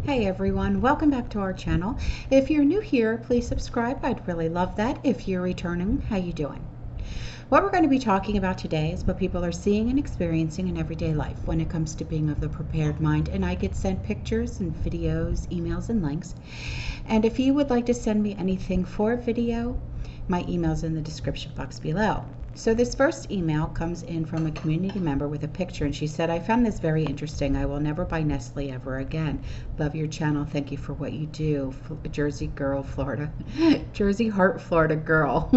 Hey everyone, welcome back to our channel. If you're new here, please subscribe. I'd really love that. If you're returning, how you doing? What we're going to be talking about today is what people are seeing and experiencing in everyday life when it comes to being of the prepared mind. And I get sent pictures and videos, emails, and links. And if you would like to send me anything for a video, my email's in the description box below. So this first email comes in from a community member with a picture, and she said, I found this very interesting. I will never buy Nestle ever again. Love your channel. Thank you for what you do. Jersey girl, Florida. Jersey Heart, Florida girl.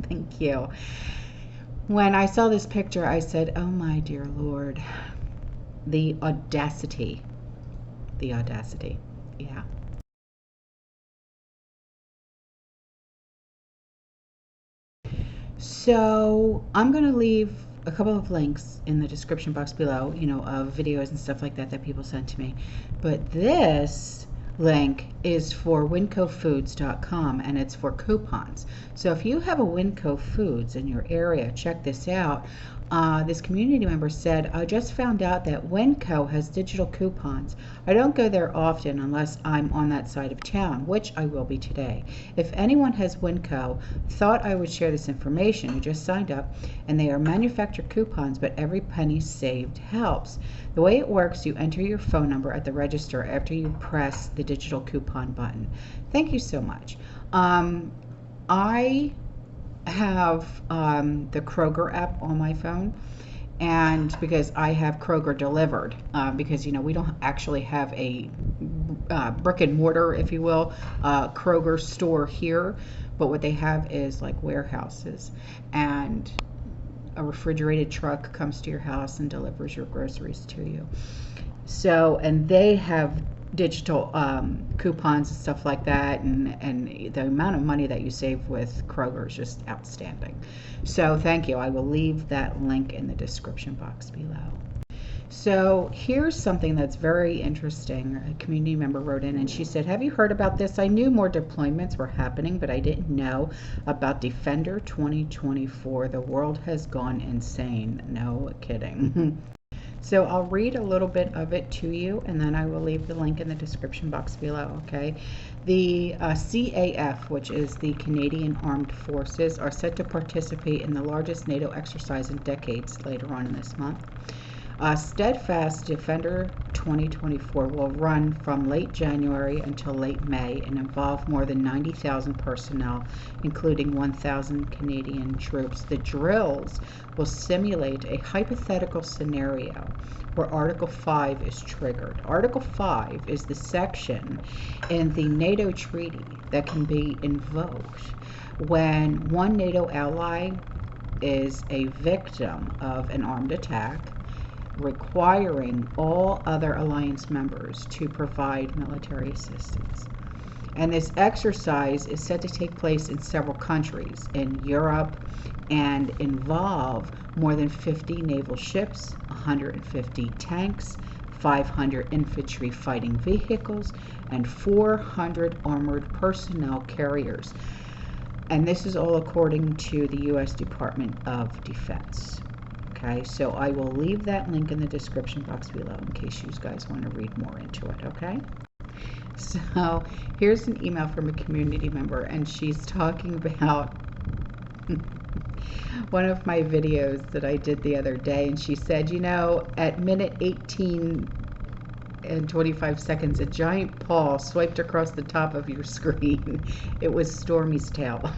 Thank you. When I saw this picture, I said, oh my dear Lord, the audacity. The audacity. Yeah. So I'm going to leave a couple of links in the description box below, of videos and stuff like that people sent to me. But this link is for wincofoods.com, and it's for coupons. So if you have a Winco Foods in your area, check this out. This community member said, I just found out that Winco has digital coupons. I don't go there often unless I'm on that side of town, which I will be today. If anyone has Winco, thought I would share this information. You just signed up, and they are manufactured coupons, but every penny saved helps. The way it works, you enter your phone number at the register after you press the digital coupon button. Thank you so much. I have the Kroger app on my phone, and because I have Kroger delivered, because we don't actually have a brick and mortar, if you will, Kroger store here, but what they have is like warehouses, and a refrigerated truck comes to your house and delivers your groceries to you. So, and they have digital coupons and stuff like that, and the amount of money that you save with Kroger is just outstanding. So thank you. I will leave that link in the description box below. So here's something that's very interesting. A community member wrote in and she said, have you heard about this? I knew more deployments were happening, but I didn't know about Defender 2024. The world has gone insane. No kidding. So I'll read a little bit of it to you, and then I will leave the link in the description box below, okay? The CAF, which is the Canadian Armed Forces, are set to participate in the largest NATO exercise in decades later on in this month. Steadfast Defender 2024 will run from late January until late May and involve more than 90,000 personnel, including 1,000 Canadian troops. The drills will simulate a hypothetical scenario where Article 5 is triggered. Article 5 is the section in the NATO treaty that can be invoked when one NATO ally is a victim of an armed attack, requiring all other alliance members to provide military assistance. And this exercise is set to take place in several countries in Europe and involve more than 50 naval ships, 150 tanks, 500 infantry fighting vehicles, and 400 armored personnel carriers. And this is all according to the U.S. Department of Defense. Okay, so I will leave that link in the description box below in case you guys want to read more into it, okay? So here's an email from a community member, and she's talking about one of my videos that I did the other day, and she said, at minute 18 and 25 seconds, a giant paw swiped across the top of your screen. It was Stormy's tail.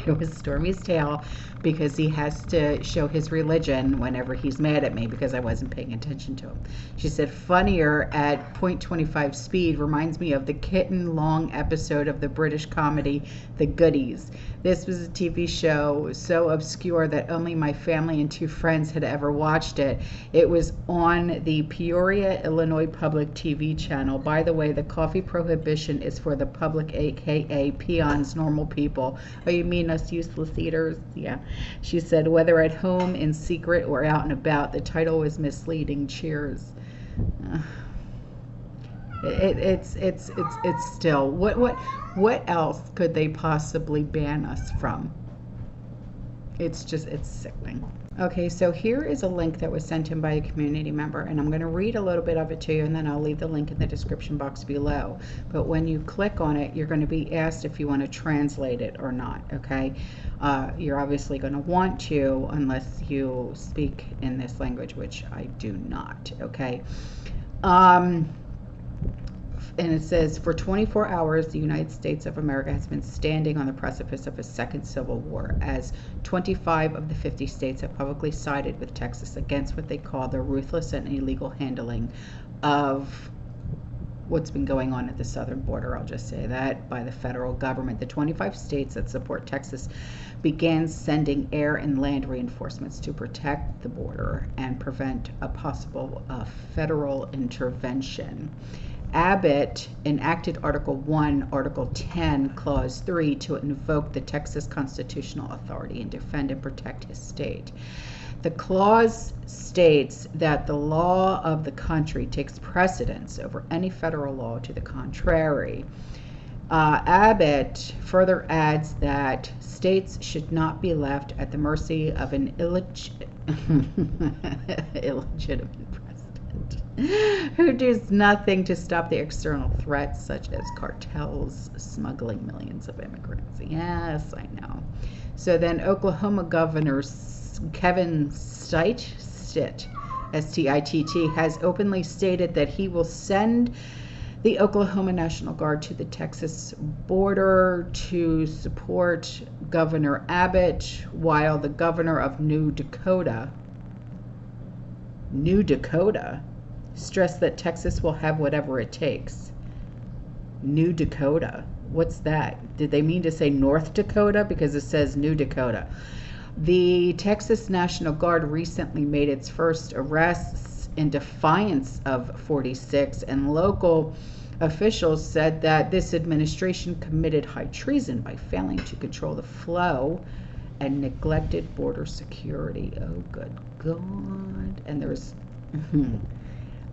It was Stormy's tail, because he has to show his religion whenever he's mad at me because I wasn't paying attention to him. She said, funnier at 0.25 speed reminds me of the kitten long episode of the British comedy The Goodies. This was a TV show so obscure that only my family and 2 friends had ever watched it. It was on the Peoria, Illinois public TV channel. By the way, the coffee prohibition is for the public, aka peons, normal people. Oh, you mean us useless eaters? Yeah. She said, whether at home, in secret, or out and about, the title was misleading. Cheers. It's still, what else could they possibly ban us from? It's sickening. Okay, so here is a link that was sent in by a community member, and I'm going to read a little bit of it to you, and then I'll leave the link in the description box below. But when you click on it, you're going to be asked if you want to translate it or not, okay? You're obviously going to want to, unless you speak in this language, which I do not, okay? And it says, for 24 hours, the United States of America has been standing on the precipice of a second civil war, as 25 of the 50 states have publicly sided with Texas against what they call the ruthless and illegal handling of what's been going on at the southern border, I'll just say that, by the federal government. The 25 states that support Texas began sending air and land reinforcements to protect the border and prevent a possible federal intervention. Abbott enacted Article 1, Article 10, Clause 3 to invoke the Texas constitutional authority and defend and protect his state. The clause states that the law of the country takes precedence over any federal law to the contrary. Abbott further adds that states should not be left at the mercy of an illegitimate who does nothing to stop the external threats such as cartels smuggling millions of immigrants. Yes, I know. So then Oklahoma Governor Kevin Stitt, S-T-I-T-T, has openly stated that he will send the Oklahoma National Guard to the Texas border to support Governor Abbott, while the governor of New Dakota stressed that Texas will have whatever it takes. New Dakota. What's that? Did they mean to say North Dakota? Because it says New Dakota. The Texas National Guard recently made its first arrests in defiance of 46, and local officials said that this administration committed high treason by failing to control the flow and neglected border security. Oh, good God. And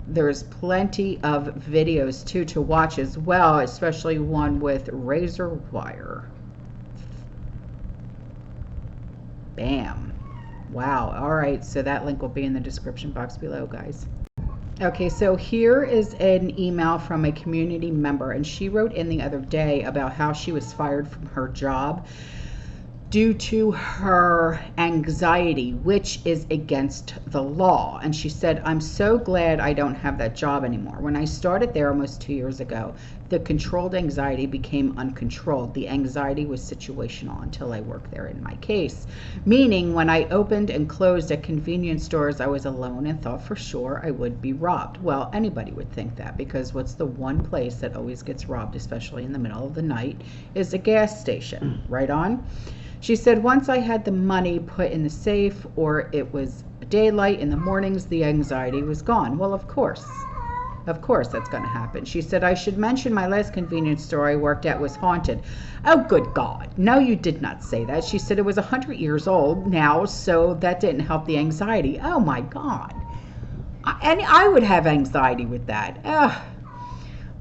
there's plenty of videos too to watch as well, especially one with razor wire. Bam. Wow. All right, so that link will be in the description box below, guys. Okay, so here is an email from a community member, and she wrote in the other day about how she was fired from her job due to her anxiety, which is against the law. And she said, I'm so glad I don't have that job anymore. When I started there almost 2 years ago, the controlled anxiety became uncontrolled. The anxiety was situational until I worked there in my case. Meaning, when I opened and closed at convenience stores, I was alone and thought for sure I would be robbed. Well, anybody would think that, because what's the one place that always gets robbed, especially in the middle of the night, is a gas station. Right on? She said, once I had the money put in the safe or it was daylight in the mornings, the anxiety was gone. Well, of course that's going to happen. She said, I should mention my last convenience store I worked at was haunted. Oh, good God. No, you did not say that. She said it was 100 years old now, so that didn't help the anxiety. Oh, my God. And I would have anxiety with that.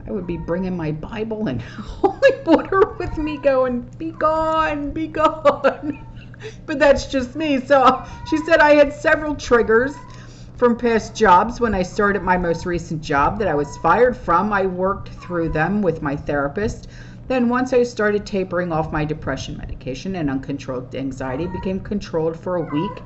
I would be bringing my Bible and holy water with me going, be gone, be gone. But that's just me. So she said I had several triggers from past jobs. When I started my most recent job that I was fired from, I worked through them with my therapist. Then once I started tapering off my depression medication, and uncontrolled anxiety became controlled for a week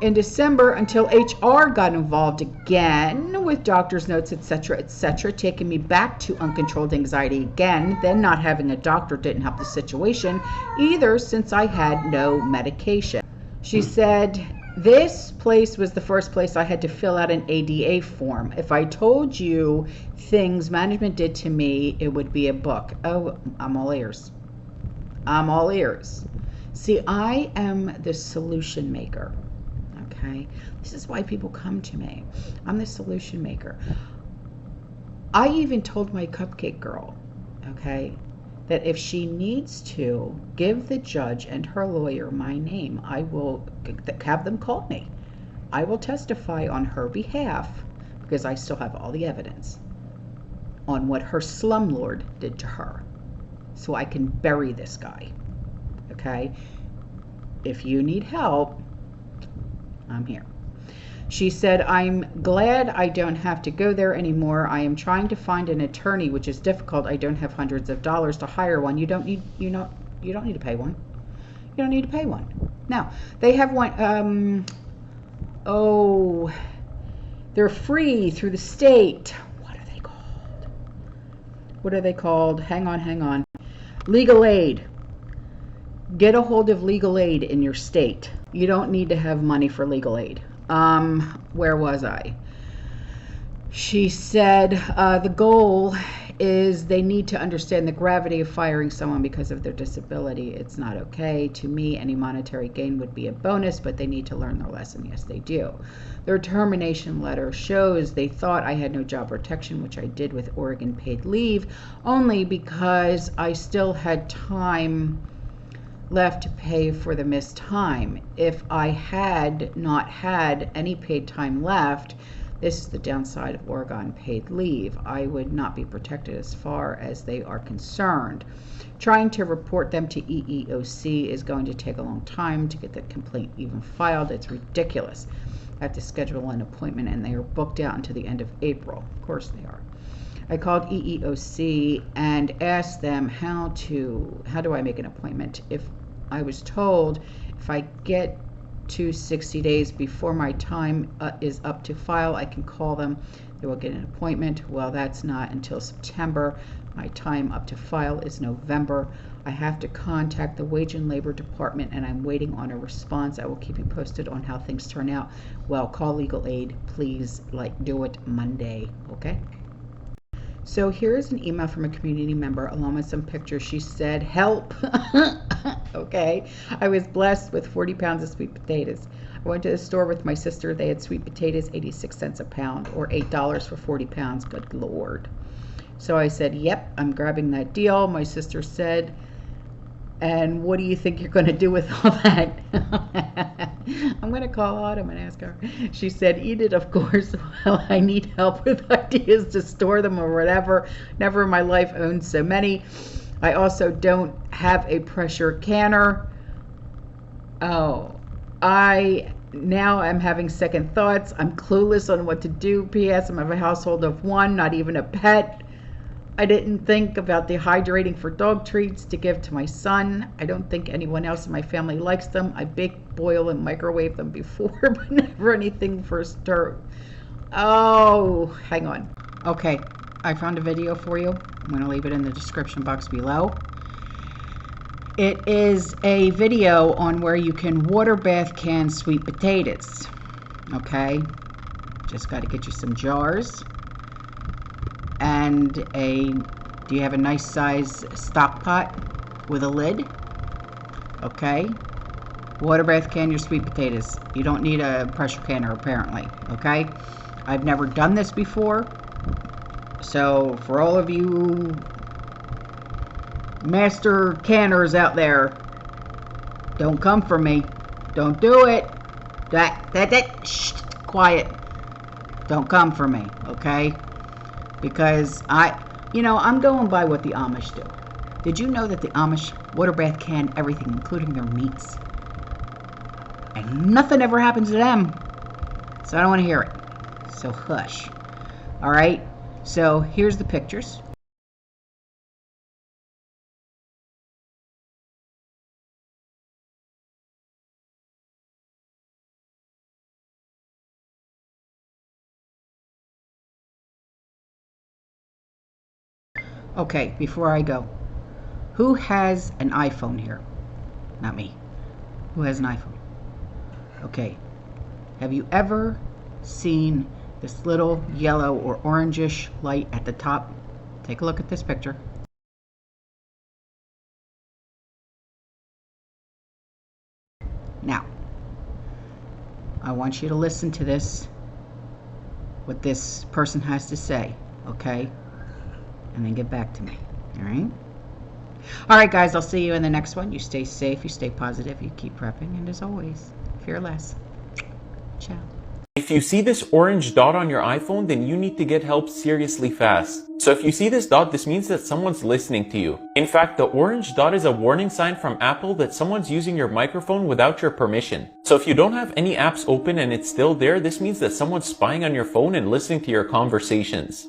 in December, until HR got involved again with doctor's notes, etc., taking me back to uncontrolled anxiety again. Then not having a doctor didn't help the situation either, since I had no medication. She said, this place was the first place I had to fill out an ADA form. If I told you things management did to me, it would be a book. Oh, I'm all ears. I'm all ears. See, I am the solution maker. Okay, this is why people come to me. I'm the solution maker. I even told my cupcake girl, okay, that if she needs to give the judge and her lawyer my name, I will have them call me. I will testify on her behalf, because I still have all the evidence on what her slumlord did to her, so I can bury this guy. Okay, if you need help, I'm here. She said, I'm glad I don't have to go there anymore. I am trying to find an attorney, which is difficult. I don't have hundreds of dollars to hire one. You don't need to pay one. You don't need to pay one. Now, they have one, they're free through the state. What are they called? What are they called? Hang on. Legal aid. Get a hold of legal aid in your state. You don't need to have money for legal aid. Where was I? She said the goal is they need to understand the gravity of firing someone because of their disability. It's not okay. To me, any monetary gain would be a bonus, but they need to learn their lesson. Yes, they do. Their termination letter shows they thought I had no job protection, which I did with Oregon paid leave, only because I still had time left to pay for the missed time. If I had not had any paid time left, this is the downside of Oregon paid leave, I would not be protected as far as they are concerned. Trying to report them to EEOC is going to take a long time to get the complaint even filed. It's ridiculous. I have to schedule an appointment and they are booked out until the end of April. Of course they are. I called EEOC and asked them how do I make an appointment. If I was told if I get to 60 days before my time is up to file, I can call them. They will get an appointment. Well, that's not until September. My time up to file is November. I have to contact the Wage and Labor Department and I'm waiting on a response. I will keep you posted on how things turn out. Well, call legal aid. Please, do it Monday, okay? So here's an email from a community member along with some pictures. She said, help. Okay. I was blessed with 40 pounds of sweet potatoes. I went to the store with my sister. They had sweet potatoes, 86 cents a pound, or $8 for 40 pounds. Good Lord. So I said, yep, I'm grabbing that deal. My sister said, and what do you think you're going to do with all that? I'm going to call Autumn and ask her. She said, eat it, of course. Well, I need help with ideas to store them or whatever. Never in my life owned so many. I also don't have a pressure canner. Oh, now I'm having second thoughts. I'm clueless on what to do. P.S. I'm of a household of one, not even a pet. I didn't think about dehydrating for dog treats to give to my son. I don't think anyone else in my family likes them. I bake, boil, and microwave them before, but never anything for stir. Oh, hang on. Okay, I found a video for you. I'm going to leave it in the description box below. It is a video on where you can water bath can sweet potatoes. Okay, just got to get you some jars. And do you have a nice size stock pot with a lid? Okay. Water bath can your sweet potatoes. You don't need a pressure canner apparently. Okay. I've never done this before. So for all of you master canners out there, don't come for me. Don't do it. Shh, quiet. Don't come for me. Okay. Because I'm going by what the Amish do. Did you know that the Amish water bath can everything, including their meats? And nothing ever happens to them. So I don't want to hear it. So hush. All right. So here's the pictures. Okay, before I go, who has an iPhone here? Not me. Who has an iPhone? Okay. Have you ever seen this little yellow or orangish light at the top? Take a look at this picture. Now, I want you to listen to this, what this person has to say, okay? And then get back to me, all right? All right, guys, I'll see you in the next one. You stay safe, you stay positive, you keep prepping, and as always, fear less. Ciao. If you see this orange dot on your iPhone, then you need to get help seriously fast. So if you see this dot, this means that someone's listening to you. In fact, the orange dot is a warning sign from Apple that someone's using your microphone without your permission. So if you don't have any apps open and it's still there, this means that someone's spying on your phone and listening to your conversations.